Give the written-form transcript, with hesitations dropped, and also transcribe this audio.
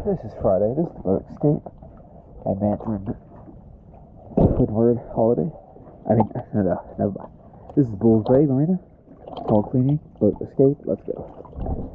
This is Friday. This is the boat escape at Mandarin Woodward Holiday. No, never mind. This is Bulls Bay Marina. Call cleaning, boat escape. Let's go.